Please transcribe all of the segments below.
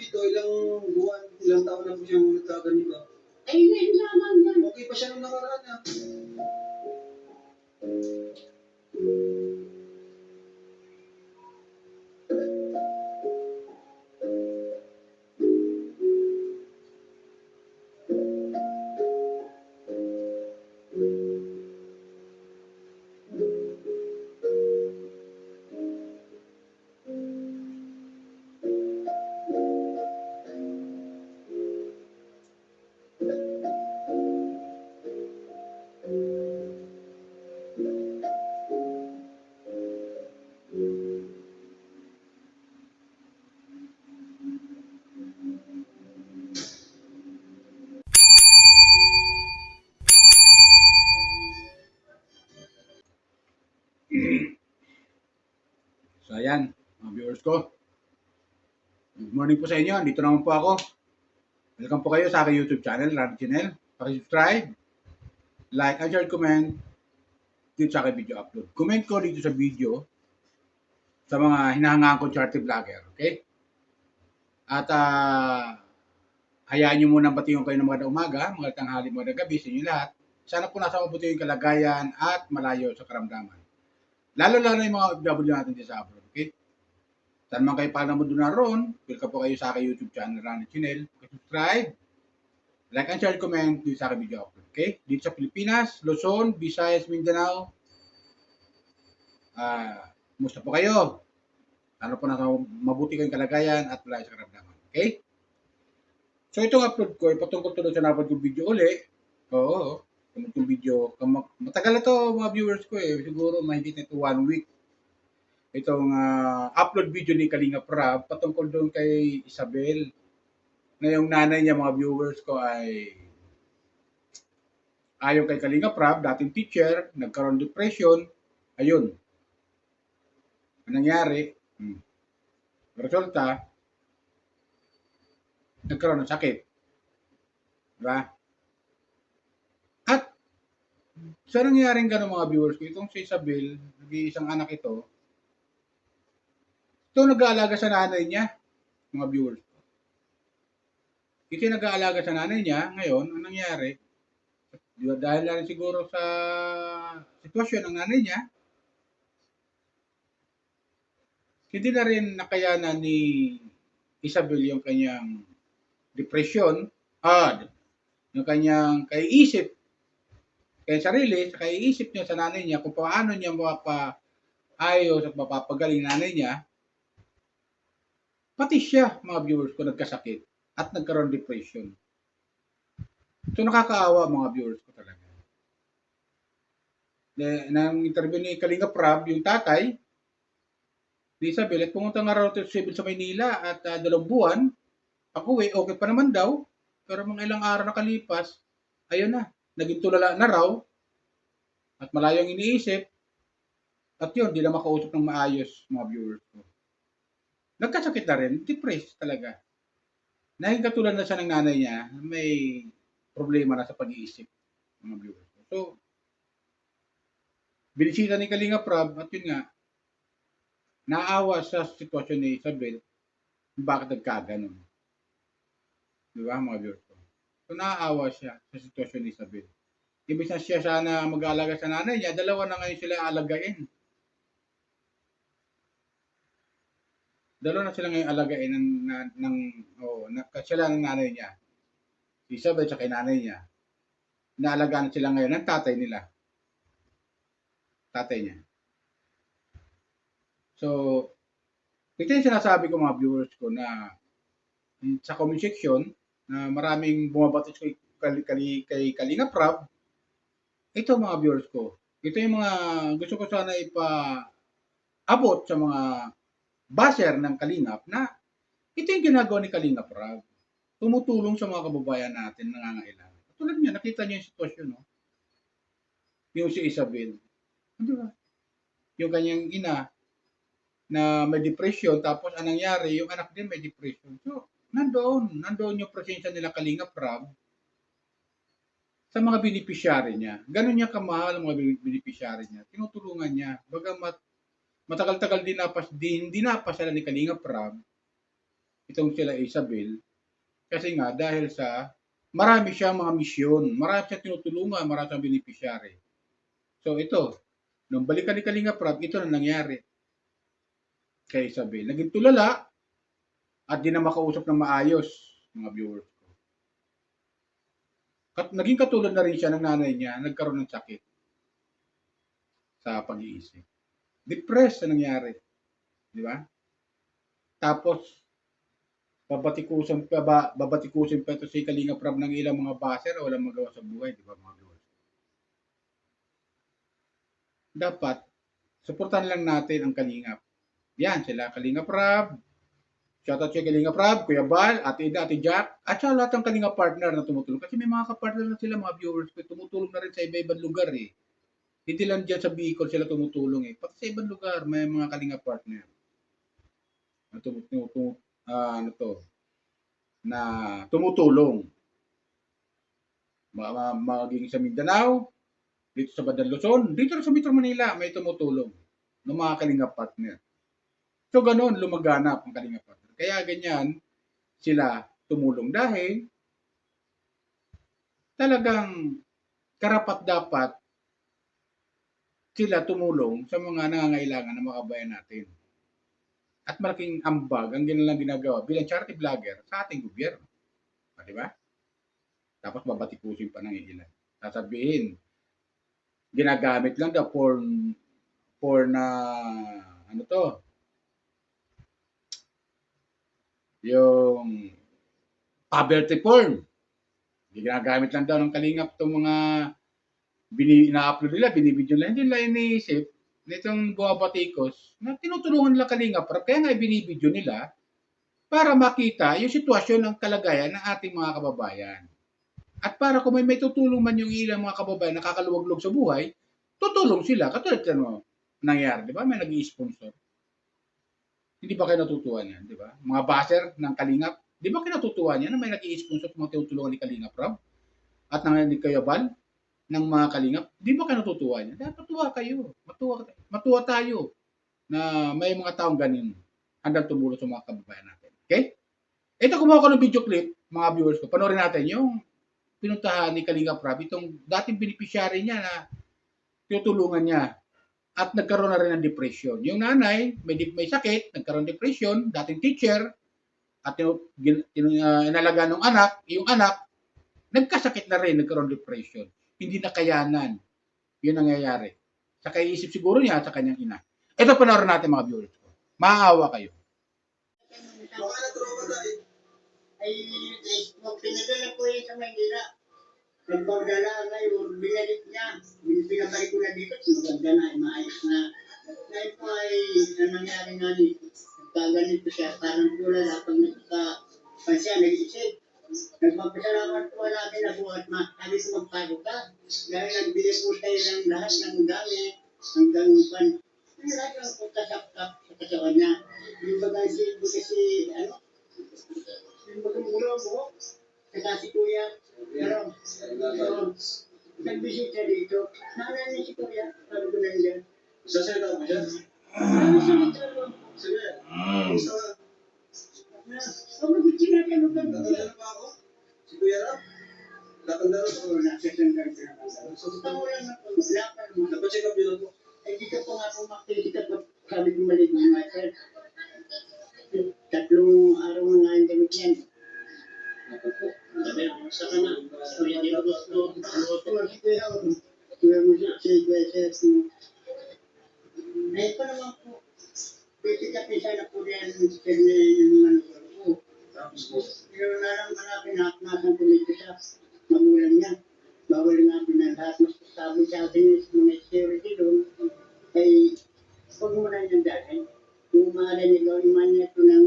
dito, ilang buwan, ilang taon na po siyang nagkaganito. Ay, ngayon lamang yan. Okay pa siya nung nakaraan ah. So ayan, mga viewers ko. Good morning po sa inyo. Dito naman po ako. Welcome po kayo sa aking YouTube channel, Randy Channel. Paki-subscribe, like, and share, comment dito sa aking video upload. Comment ko dito sa video sa mga hinahangaan kong charity vlogger. Okay? At hayaan nyo muna batiin kayo ng mga umaga, mga tanghali, mga gabi sa inyo lahat. Sana po nasa mabuti yung kalagayan at malayo sa karamdaman. Lalo-lalo yung mga OFW natin dito sa abroad. Okay? Saan man kayo panamundo na roon, welcome po kayo sa aking YouTube channel, Randy Channel. Subscribe, like and share, comment dito sa aking video upload. Okay? Dito sa Pilipinas, Luzon, Visayas, Mindanao. Kumusta po kayo? Ano po nasa mabuti kayong kalagayan at malayo sa karamdaman. Okay? So itong upload ko, patungkol tuloy sa napad kong video uli. Oo, itong video. Matagal na to mga viewers ko eh. Siguro mahigit na ito 1 week. Itong upload video ni Kalinga Prab patungkol doon kay Isabel. Na yung nanay niya mga viewers ko ay ayaw kay Kalinga Prab, dating teacher, nagkaroon depression. Ayun. Ang nangyari, resulta, nagkaroon ng sakit. Diba? At sa nangyaring gano'n mga viewers ko, itong si Isabel, nag-iisang anak ito nag-aalaga sa nanay niya, mga viewers ko. Ito yung nag-aalaga sa nanay niya, ngayon, ang nangyari, dahil na rin siguro sa sitwasyon ng nanay niya, hindi na rin nakayanan ni Isabel yung kanyang depression, yung kanyang kaiisip, kaya sarili, sa kaiisip niya sa nanay niya kung paano niya mapaayos at mapapagaling nanay niya, pati siya, mga viewers ko, nagkasakit at nagkaroon depression. So nakakaawa mga viewers ko talaga. Nang interview ni Kalinga Prab, yung tatay, ni Isabel, at pumunta nga raw sa Maynila at 2 buwan, pag-uwi, okay pa naman daw, pero mga ilang araw nakalipas, ayun na, naging tulala na raw, at malayong iniisip, at yun, di na makausap ng maayos, mga viewers ko. Nagkasakit na rin, depressed talaga. Naging katulad na siya ng nanay niya, may problema na sa pag-iisip, mga viewers ko. So, binisita ni Kalinga Prab, at yun nga, naawa sa sitwasyon ni Isabel, bakit nagkaganon. Di ba, mga viewers ko? So, naawa siya sa sitwasyon ni Isabel. Ibig na siya sana mag-aalaga sa nanay niya, 2 na ngayon sila alagain. 2 na sila ngayon alagain sila ng nanay niya. Si Isabel sa nanay niya. Naalagaan sila ngayon ng tatay nila. Tatay niya. So, ito yung sinasabi ko mga viewers ko na sa comment section na maraming bumabatis kay Kalinga Prab. Ito mga viewers ko. Ito yung mga gusto ko sana ipa-abot sa mga baser ng Kalingap na ito yung ginagawa ni Kalinga Prab. Tumutulong sa mga kababayan natin na nangangailangan. Tulad niya, nakita niyo yung sitwasyon, no? Yung si Isabel. Di ba? Yung kanyang ina na may depression, tapos anong nangyari, yung anak din may depression. So, nandoon yung presensya nila Kalinga Prab sa mga beneficiary niya. Ganun niya kamahal ang mga beneficiary niya. Tinutulungan niya. Bagamat matagal-tagal din hindi napasala ni Kalinga Prab, itong sila Isabel, kasi nga dahil sa marami siyang mga misyon, marami siyang tinutulungan, marami siyang beneficiary. So ito, nung balikan ni Kalinga Prab, ito na nangyari kay Isabel. Naging tulala at di na makausap ng maayos, mga viewers ko. Naging katulad na rin siya ng nanay niya, nagkaroon ng sakit sa pag-iisip. Depressed na nangyari. Di ba? Tapos, babatikusin pa ito si Kalinga Prab ng ilang mga baser, walang magawa sa buhay, di ba mga viewers? Dapat, suportahan lang natin ang Kalingap. Yan, sila Kalinga Prab, shoutout kay Kalinga Prab, Kuya Bal, Ate Ida, Ate Jack, at saka lahat ng Kalinga partner na tumutulong. Kasi may mga kapartner na sila, mga viewers ko, tumutulong na rin sa iba-ibang lugar eh. Hindi lang dyan sa Bicol sila tumutulong eh. Pati sa ibang lugar, may mga Kalinga partner. Na tumutulong. Maging sa Mindanao, dito sa Bandang Luzon, dito sa Metro Manila, may tumutulong ng mga Kalinga partner. So, ganun, lumaganap ang Kalinga partner. Kaya ganyan, sila tumulong dahil talagang karapat-dapat sila tumulong sa mga nangangailangan ng mga kabayan natin. At malaking ambag ang ginalang ginagawa bilang charity vlogger sa ating gobyerno. Di ba? Tapos babatikusin pa ng ilan. Sasabihin, ginagamit lang daw for na ano to, yung poverty porn. Ginagamit lang daw ng Kalingap itong mga ina-upload nila, binibidyo nila. Hindi nila iniisip nitong bumabatikos na tinutulungan nila Kalingap. Kaya nga binibidyo nila para makita yung sitwasyon ng kalagayan ng ating mga kababayan. At para kung may tutulong man yung ilang mga kababayan nakakaluwag-log sa buhay, tutulong sila. Katulad nangyari, di ba? May nag-i-sponsor. Hindi ba kayo natutuwa niyan, di ba? Mga baser ng Kalingap, di ba kayo natutuwa niyan na may nag-i-sponsor sa mga tinutulungan ni Kalingap Rob? At ni Kuya Bal ng mga Kalingap, di ba kayo natutuwa niyan? Dapat matuwa kayo. Matuwa tayo na may mga taong ganin handang tumulong sa mga kababayan natin. Okay? Ito, kumuha ko ng video clip, mga viewers ko. Panoorin natin yung pinuntahan ni Kalinga Prab, itong dating beneficiary niya na tinutulungan niya at nagkaroon na rin ng depression. Yung nanay, may sakit, nagkaroon ng depression, dating teacher, at inalaga ng anak, yung anak, nagkasakit na rin, nagkaroon ng depression. Hindi nakayanan. Yun ang nangyayari. Sa kaiisip siguro niya at sa kanyang ina. Ito, panoorin natin mga viewers ko. Maawa kayo. Baka na-trauma tayo. Ay, pinadala ko yun sa Maynila. Nagpagdala ngayon, binalik niya. Pinabalik ko na dito, maganda na, maayos na. Ngayon po ay, ang nangyari nga dito, nagkaganito siya, parang tulala pag nagpapansiya, nag-isip. Nagpapasalamat po natin na po at sabi ko magpago ka. Dahil nagbili po tayo ng lahat ng gamit, hanggang pan. Lahat ng pagkasakap sa kasawan niya. Yung bagang kasi, yung bagang mula mo, saka si Kuya, pero, nagbisita dito. Naalala niya si Kuya, sabi ko nandiyan. Sasalita mo siya? Ano salita mo? Sige. Huwag mo tinatanong ka mo. Natandaan pa ako? Si Kuya Ram? Natandaan ako? Oo, nasasandaan ka naman. Ikaw lang ako, lakad mo. Napacheck up yun ako. Ay, dito po nga po makikita pag sabi ko maligo nga, sir. 3 araw na nga yung damit yan. Ako po. Saka na. Kuya, di ba gusto? Kuya mo si Kuya, sir. Ay, pa naman po. Pisikapin sana po yan yung manual ko. Tapos po. Pero nalang nasan kumito sa magulang niya. Bawal nga po na lahat. Mas sabi sa akin yung mga security doon. Ay, huwag mo na yung dahil. Kung maaari niya gawin man niya ito ng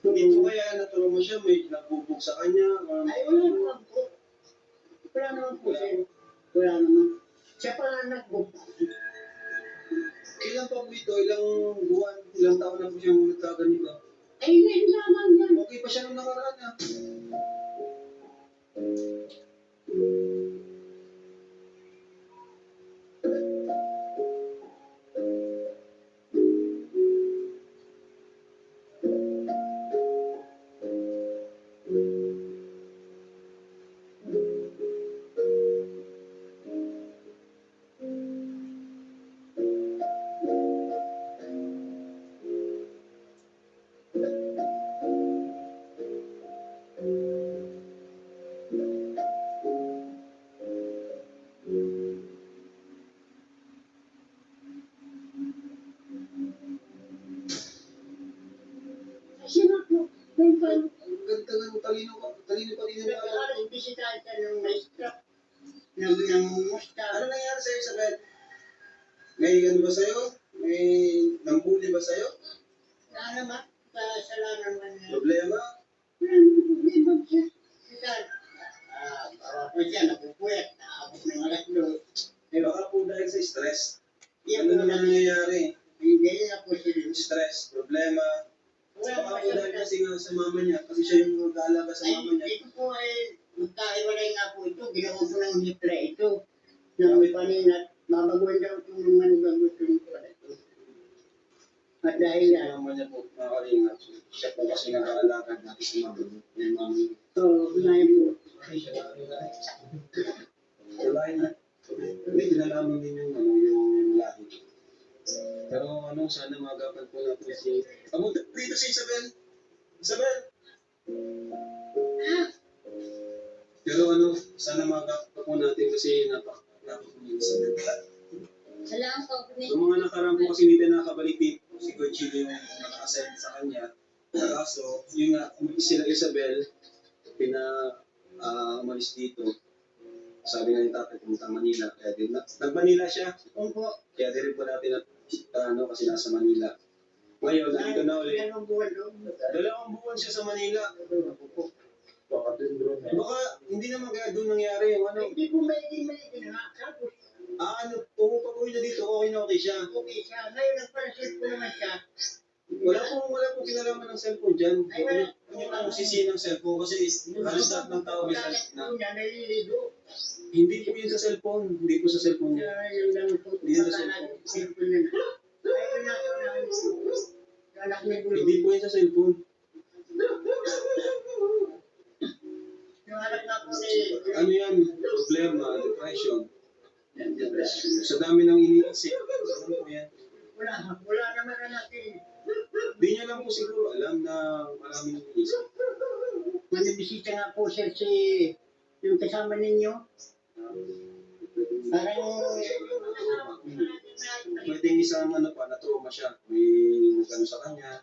Hindi po kaya natulong mo siya, may nagbubog sa kanya. ay, wala naman po. Wala naman po siya. Wala naman. Siya pa nga nag-book. Kailan pa po ito? Ilang buwan, ilang taon na po siyang nagkaganito? Ay, ngayon lamang yan. Okay pa siya nung nakaraan ah. Kung paano, Ang ganda ng talino ka. Talino pa rin yung mga. nag-aaral bisitahan ka ng maestra, nangumusta. Ano nangyari sa'yo, Isabel? May ano ba sa'yo? May nambuli ba sa'yo? Wala naman, kasalanan man niya. Problema? Problema siya. Minsan, pa siya, napupuyat, naabot ng alas 2. Baka po dahil sa stress. Yan Ano po naman na, nangyayari? hindi na po siya. Stress, problema. Wala Baka pa po siya. dahil kasi nga sa mama niya. Kasi siya yung mag-aalaga sa mama niya. Ito po ay, magkahiwalay nga po ito, ginawa ko ng hipra ito. Na may paninat, babaguhin daw itong mga nagagutong pala ito. At dahil Sa yan, mama niya po, mga kalingap. Siya po kasi nag-aalaga natin sa mama niya. Yung mami. so, ngayon po, Wala na. May kinalaman din yung, ano, yung lahi. Pero ano, sana magapan po natin si... Amo, dito si Isabel. Isabel! Pero ano, sana magapan po natin kasi napakapunin sa Isabel. salamat po. Yung mga nakaraan po kasi hindi tayo nakabalik dito. Si Coach Chile yung naka-assign sa kanya. Kaso, yung nga, sila Isabel, umalis dito. Sabi nga ni tatay, pumunta Manila. Kaya din, nag-Manila siya. Opo, Kaya din rin po natin kasi nasa Manila. Ngayon, nandito na ulit. dalawang buwan doon. 2 buwan siya sa Manila. Baka hindi naman kaya doon nangyari yung ano. Hindi po may na. Tapos, Pumunta po na dito, okay na okay siya. okay siya. Ngayon, nagparasal po naman siya. Wala pong kinalaman ng cellphone dyan. Hindi mo sisi ng cellphone kasi halos lahat ng tao may na niya, naliligo. Hindi po yun sa cellphone. Hindi po sa cellphone niya. Yung lang po, Hindi na cellphone niya. Ayun na, anak ni Gulo. Hindi po yun sa cellphone. Yung anak na po ni... Ano yan? Problema, depression. Sa dami ng iniisip. Ano po yan? Wala naman na natin. Di niya lang po siguro alam na maraming iniisip. Manibisita nga po sir si yung kasama ninyo. Parang Pwedeng isang na-trauma siya. May nagano sa kanya.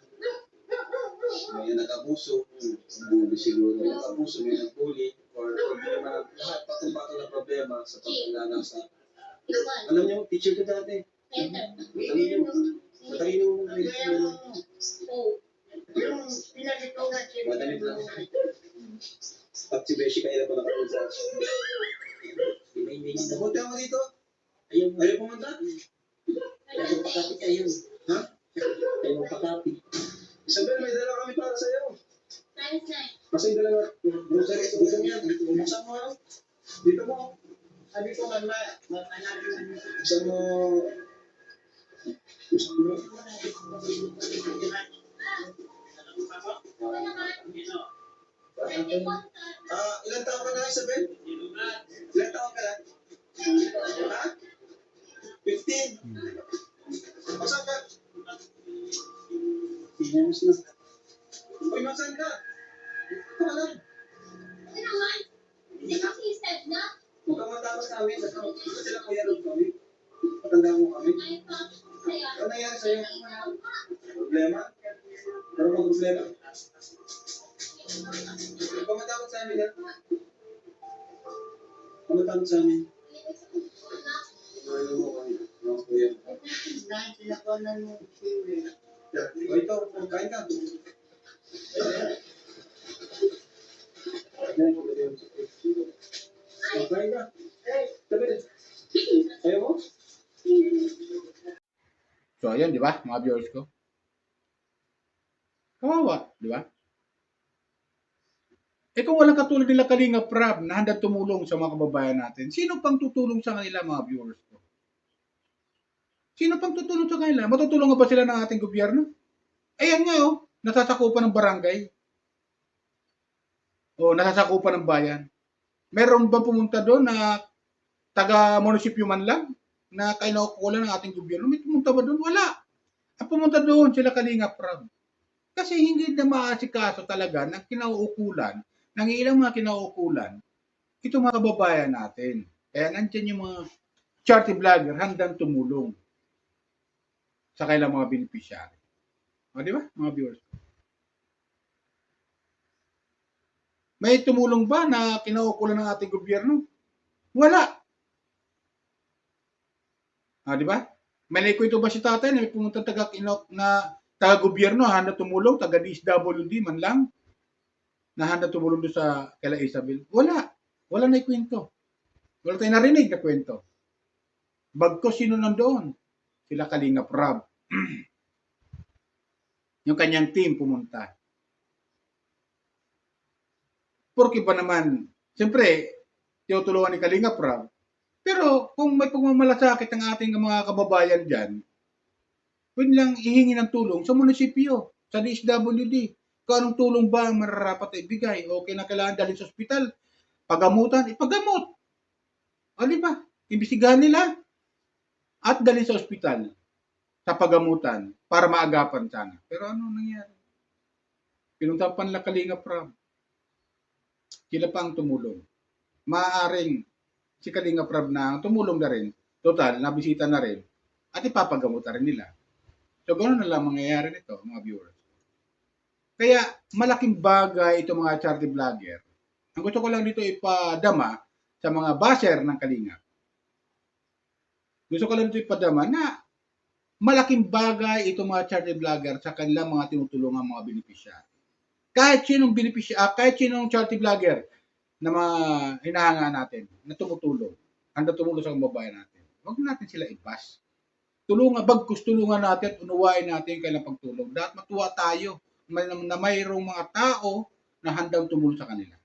May nag-abuso. Bully siguro. May nag-abuso, may nag-bully. Or hindi naman lahat patong-patong na problema sa pagkilala sa... Alam niyo, teacher ko dati. Matalino. Matalino. yung pinalito nga siya. Madali lang. At si Beshi kaya pa nakapag sa... Pumunta mo dito. Ayaw pumunta? Ayaw pakapit ayaw. Ha? Ayaw pakapit. Isabel, may dala kami para sa'yo. Kasi dala na groceries. Dito mo yan. Buksan mo ano? Dito mo. Sabi ko man mapanagin Buksan mo. Buksan mo. Ilan taon ka na, Isabel? Ilan taon ka na? Ha? 15? Masan ka? Pinanus na. Uy, masan ka? Ito ka lang. Huwag kang matapos sa amin. Kasi lang kuya rin kami. Patanda mo kami. Ano nangyari sa'yo? Problema? Pero mag problema? Huwag kang matapos sa amin, ha? Huwag kang matapos sa amin. Ano mo kami? Mga kuya. Dahil sinakuanan mo siya. O ito, kain ka. Kain ka. Tabi. Ayaw mo? So, ayan, di ba, mga viewers ko? Kawawa, di ba? Kung walang katulad nila Kalinga Prab na handang tumulong sa mga kababayan natin, sino pang tutulong sa kanila, mga viewers ko? Sino pang tutulong sa kanila? Matutulungan ba sila ng ating gobyerno? Ayan nga, nasasakupan ng barangay. O nasasakupan ng bayan. Meron ba pumunta doon na taga-munisipyo man lang na kinaukulan ng ating gobyerno? May pumunta ba doon? Wala. Ang pumunta doon sila Kalinga Prab. Kasi hindi na maasikaso talaga ng kinauukulan, ng ilang mga kinauukulan, ito mga kababayan natin. Kaya nandiyan yung mga charity vlogger handang tumulong sa kailang mga beneficiary. O, di ba, mga viewers? May tumulong ba na kinaukulan ng ating gobyerno? Wala. Di ba? May naikwento ba si tatay na may pumunta taga-gobyerno, handa tumulong, taga-DSWD man lang, na handa tumulong doon sa kala Isabel? Wala. Wala naikwento. Wala tayong narinig na kwento. Bagko sino nandoon? Sila Kalingap Rab. Yung kanyang team pumunta. Porque ba naman, siyempre, tinutulungan ni Kalingap Rab. Pero kung may pagmamalasakit ang ating mga kababayan dyan, pwede lang ihingi ng tulong sa munisipyo, sa DSWD. Kung anong tulong ba ang mararapat ay ibigay, okay na kailangan dalhin sa ospital, pagamutan, ipagamot. O di ba? Imbestigahan nila at dalhin sa ospital sa pagamutan para maagapan sana. Pero ano nangyari? Pinuntapan lang Kalingap Rab. Sila pa ang tumulong. Maaaring si Kalingap Rab na tumulong na rin. Total, nabisita na rin. At ipapagamot na rin nila. So, ganoon na lang mangyayari nito, mga viewers. Kaya, malaking bagay itong mga charity vlogger. Ang gusto ko lang dito ipadama sa mga baser ng Kalingap. Gusto ko lang dito ipadama na malaking bagay itong mga charity vlogger sa kanilang mga tinutulungan mga beneficiary. Kahit sinong charity vlogger na hinahanga natin, na tumutulong, handa tumulong sa kababayan natin. Huwag natin sila ibas. Tulungan natin, unawain natin kailang pagtulong. Dapat matuwa tayo na mayroong mga tao na handang tumulong sa kanila.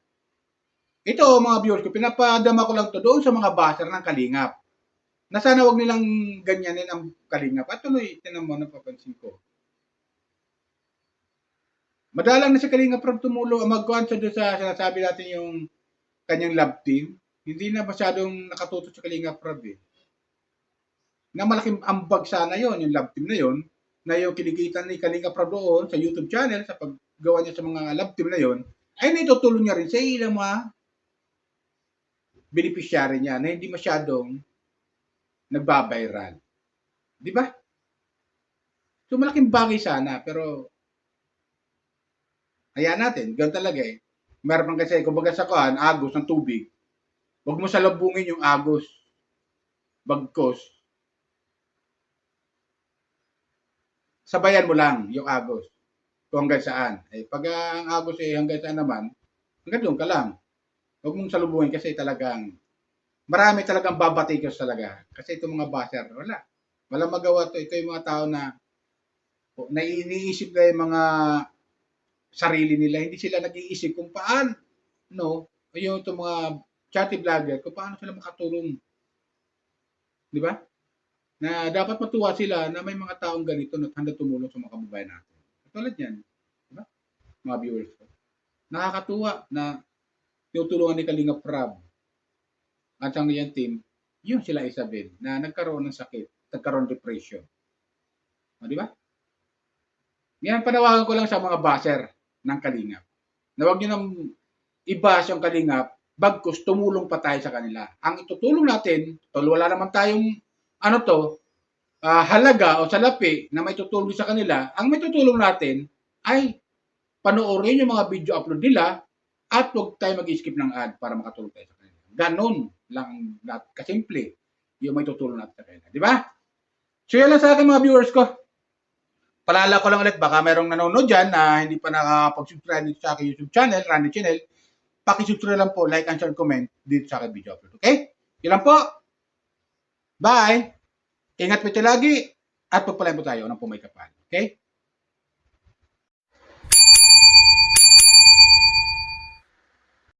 Ito, mga viewers ko, pinapadama ko lang to doon sa mga baser ng Kalingap. Na sana wag nilang ganyanin ang Kalingap. At tuloy, tinan mo, napapansin ko. Madalang na si Kalingap Rab tumulong, magkuhan sa doon sa sinasabi natin yung kanyang love team. Hindi na masyadong nakatuto sa Kalingap Rab eh. Na malaking ambag sana yon yung love team na yon, na yung kinikitan ni Kalingap Rab doon sa YouTube channel, sa paggawa niya sa mga love team na yon, ay naitutulong niya rin sa ilang mga beneficiary niya na hindi masyadong nagbabiral. Di ba? So malaking bagay sana, pero hayaan natin, ganun talaga eh. Meron kasi, kumbaga sa kuhan, agos ng tubig. Huwag mo salubungin yung agos. Bagkos. Sabayan mo lang yung agos. Kung hanggang saan. Eh, pag ang agos eh hanggang saan naman, hanggang doon ka lang. Huwag mong salubungin kasi talagang marami talagang babatikos talaga. Kasi itong mga baser, wala. Walang magawa to. Ito yung mga tao na iniisip na yung mga sarili nila. Hindi sila nag-iisip kung paano, yung itong mga charity vlogger, kung paano sila makatulong. Di ba? Na dapat matuwa sila na may mga taong ganito na handa tumulong sa mga kababayan natin. Katulad yan. Di ba? Mga viewers ko. Nakakatuwa na tinutulungan ni Kalingap Rab at ang niyang team, yun sila Isabel, na nagkaroon ng sakit, nagkaroon ng depression. Di ba? Yan, panawagan ko lang sa mga baser ng Kalingap. Na huwag nyo nang ibas yung Kalingap, bagkus tumulong pa tayo sa kanila. Ang itutulong natin, wala naman tayong halaga o salapi na may tutulong sa kanila. Ang may tutulong natin ay panoorin yung mga video upload nila at huwag tayo mag-skip ng ad para makatulong tayo sa kanila. Ganon lang kasimple yung may tutulong natin sa kanila. Di ba? So yan lang sa akin mga viewers ko. Palala ko lang ulit, baka merong nanonood dyan na hindi pa nakapag-subscribe dito sa aking YouTube channel, Randy Channel. Paki-subscribe lang po, like and share, comment dito sa aking video upload. Okay? Yun lang po. Bye! Ingat po tayo lagi at pagpalain po tayo ng pumay kapal. Okay?